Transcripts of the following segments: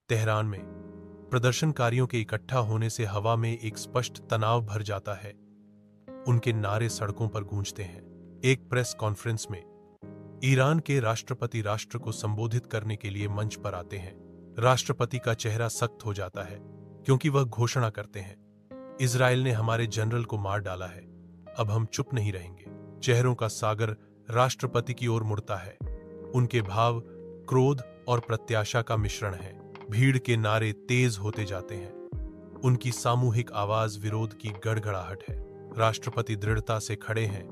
Tehran में प्रदर्शनकारियों के इकट्ठा होने से हवा में एक स्पष्ट तनाव भर जाता है। उनके नारे सड़कों पर गूंजते हैं। एक प्रेस कॉन्फ्रेंस में ईरान के राष्ट्रपति राष्ट्र को संबोधित करने के लिए मंच पर आते हैं। राष्ट्रपति का चेहरा सख्त हो जाता है क्योंकि वह घोषणा करते हैं, इजराइल ने हमारे जनरल को मार डाला है, अब हम चुप नहीं रहेंगे। चेहरों का सागर राष्ट्रपति की ओर मुड़ता है। उनके भाव क्रोध और प्रत्याशा का मिश्रण है। भीड़ के नारे तेज होते जाते हैं। उनकी सामूहिक आवाज विरोध की गड़गड़ाहट है। राष्ट्रपति दृढ़ता से खड़े हैं।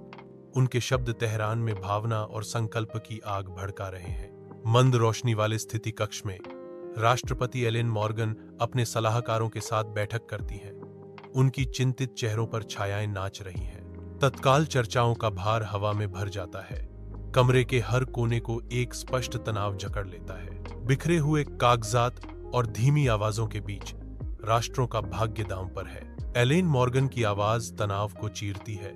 उनके शब्द तेहरान में भावना और संकल्प की आग भड़का रहे हैं। मंद रोशनी वाले स्थिति कक्ष में राष्ट्रपति एलेन मॉर्गन अपने सलाहकारों के साथ बैठक करती हैं। उनकी चिंतित चेहरों पर छायाएं नाच रही हैं। तत्काल चर्चाओं का भार हवा में भर जाता है। कमरे के हर कोने को एक स्पष्ट तनाव जकड़ लेता है। बिखरे हुए कागजात और धीमी आवाजों के बीच राष्ट्रों का भाग्य दांव पर है। एलेन मॉर्गन की आवाज तनाव को चीरती है।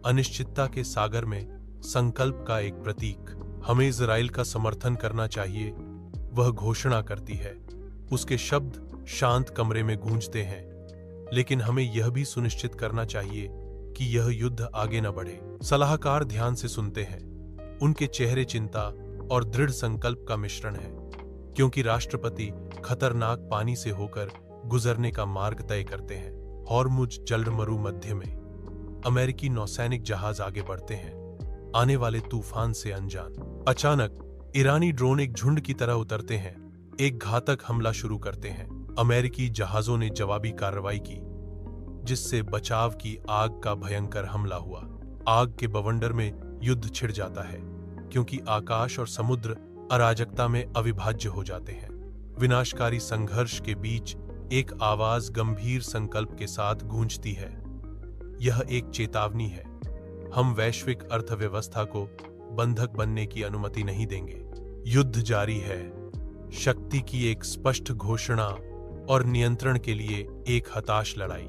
अनिश्चितता के सागर में संकल्प का एक प्रतीक, हमें इजराइल का समर्थन करना चाहिए, वह घोषणा करती है। उसके शब्द शांत कमरे में गूंजते हैं, लेकिन हमें यह भी सुनिश्चित करना चाहिए कि यह युद्ध आगे न बढ़े। सलाहकार ध्यान से सुनते हैं। उनके चेहरे चिंता और दृढ़ संकल्प का मिश्रण है, क्योंकि राष्ट्रपति खतरनाक पानी से होकर गुजरने का मार्ग तय करते हैं। हॉर्मुज जलमरु मध्य में अमेरिकी नौसैनिक जहाज आगे बढ़ते हैं, आने वाले तूफान से अनजान। अचानक ईरानी ड्रोन एक झुंड की तरह उतरते हैं, एक घातक हमला शुरू करते हैं। अमेरिकी जहाजों ने जवाबी कार्रवाई की, जिससे बचाव की आग का भयंकर हमला हुआ। आग के बवंडर में युद्ध छिड़ जाता है, क्योंकि आकाश और समुद्र अराजकता में अविभाज्य हो जाते हैं। विनाशकारी संघर्ष के बीच एक आवाज गंभीर संकल्प के साथ गूंजती है। यह एक चेतावनी है, हम वैश्विक अर्थव्यवस्था को बंधक बनने की अनुमति नहीं देंगे। युद्ध जारी है, शक्ति की एक स्पष्ट घोषणा और नियंत्रण के लिए एक हताश लड़ाई।